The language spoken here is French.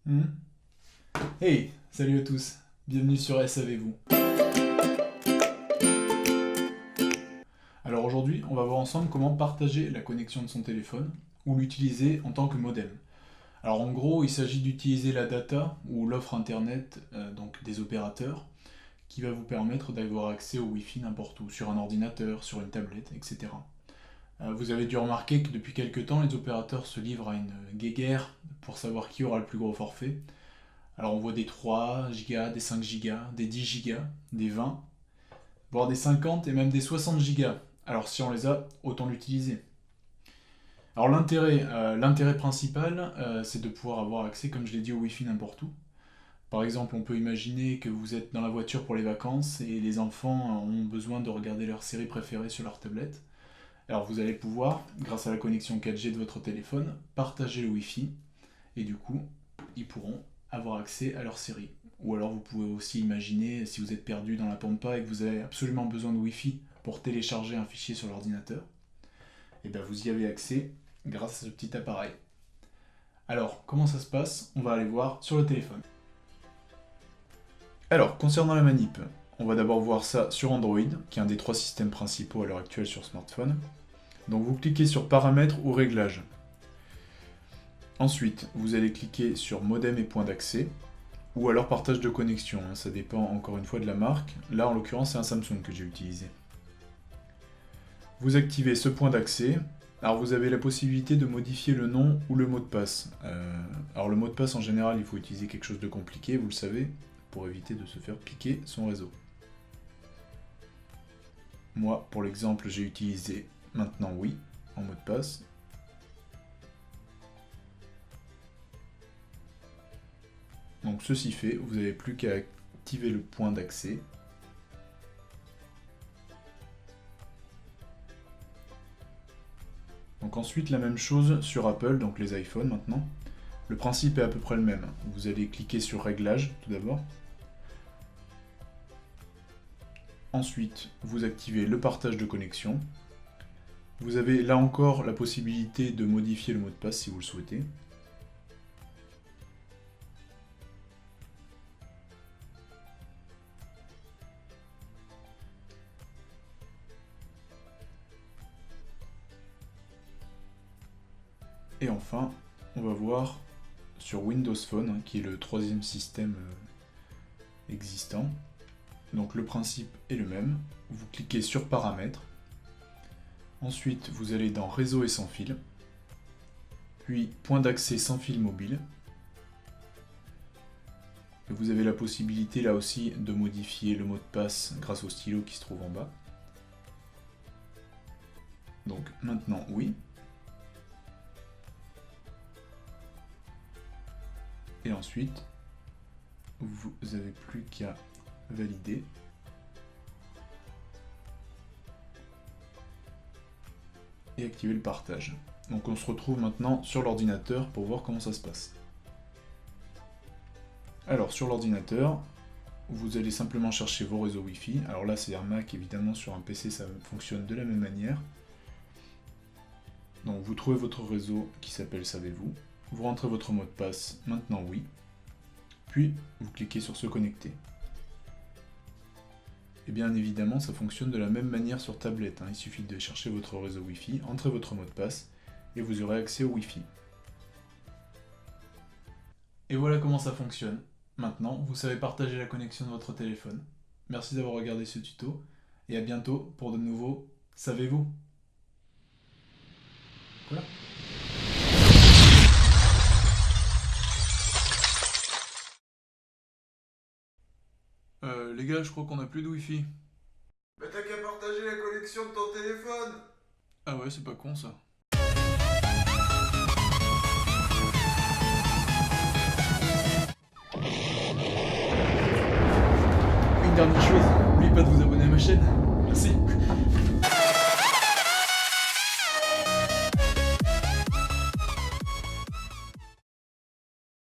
Hmm. Hey, salut à tous, bienvenue sur Savez-vous. Alors aujourd'hui, on va voir ensemble comment partager la connexion de son téléphone ou l'utiliser en tant que modem. Alors en gros, il s'agit d'utiliser la data ou l'offre internet donc des opérateurs qui va vous permettre d'avoir accès au Wi-Fi n'importe où, sur un ordinateur, sur une tablette, etc. Vous avez dû remarquer que depuis quelques temps, les opérateurs se livrent à une guéguerre pour savoir qui aura le plus gros forfait. Alors on voit des 3 Go, des 5 Go, des 10 Go, des 20, voire des 50 et même des 60 Go. Alors si on les a, autant l'utiliser. Alors l'intérêt principal, c'est de pouvoir avoir accès, comme je l'ai dit, au Wi-Fi n'importe où. Par exemple, on peut imaginer que vous êtes dans la voiture pour les vacances et les enfants ont besoin de regarder leur série préférée sur leur tablette. Alors vous allez pouvoir, grâce à la connexion 4G de votre téléphone, partager le Wi-Fi et du coup, ils pourront avoir accès à leur série. Ou alors vous pouvez aussi imaginer, si vous êtes perdu dans la pampa et que vous avez absolument besoin de Wi-Fi pour télécharger un fichier sur l'ordinateur, et bien vous y avez accès grâce à ce petit appareil. Alors, comment ça se passe? On va aller voir sur le téléphone. Alors, concernant la manip, on va d'abord voir ça sur Android, qui est un des 3 systèmes principaux à l'heure actuelle sur smartphone. Donc vous cliquez sur Paramètres ou Réglages. Ensuite, vous allez cliquer sur Modem et point d'accès, ou alors partage de connexion, ça dépend encore une fois de la marque. Là, en l'occurrence, c'est un Samsung que j'ai utilisé. Vous activez ce point d'accès. Alors, vous avez la possibilité de modifier le nom ou le mot de passe. Alors, le mot de passe, en général, il faut utiliser quelque chose de compliqué, vous le savez, pour éviter de se faire piquer son réseau. Moi, pour l'exemple, j'ai utilisé maintenant oui en mot de passe. Donc ceci fait, vous n'avez plus qu'à activer le point d'accès. Donc ensuite la même chose sur Apple, donc les iPhones maintenant. Le principe est à peu près le même. Vous allez cliquer sur Réglages tout d'abord. Ensuite, vous activez le partage de connexion. Vous avez là encore la possibilité de modifier le mot de passe si vous le souhaitez. Et enfin, on va voir sur Windows Phone, qui est le 3e système existant. Donc le principe est le même. Vous cliquez sur Paramètres. Ensuite, vous allez dans Réseau et sans fil. Puis Point d'accès sans fil mobile. Et vous avez la possibilité là aussi de modifier le mot de passe grâce au stylo qui se trouve en bas. Donc maintenant oui. Et ensuite, vous n'avez plus qu'à valider. Et activer le partage. Donc on se retrouve maintenant sur l'ordinateur pour voir comment ça se passe. Alors sur l'ordinateur, vous allez simplement chercher vos réseaux Wi-Fi. Alors là c'est un Mac, évidemment sur un PC ça fonctionne de la même manière. Donc vous trouvez votre réseau qui s'appelle Savez-vous. Vous rentrez votre mot de passe, maintenant oui. Puis vous cliquez sur se connecter. Et bien évidemment ça fonctionne de la même manière sur tablette. Il suffit de chercher votre réseau Wi-Fi, entrez votre mot de passe et vous aurez accès au Wi-Fi. Et voilà comment ça fonctionne. Maintenant, vous savez partager la connexion de votre téléphone. Merci d'avoir regardé ce tuto et à bientôt pour de nouveaux Savez-vous. Voilà. Les gars, je crois qu'on a plus de Wi-Fi. Mais t'as qu'à partager la connexion de ton téléphone. Ah ouais, c'est pas con ça. Une dernière chose, n'oubliez pas de vous abonner à ma chaîne. Merci.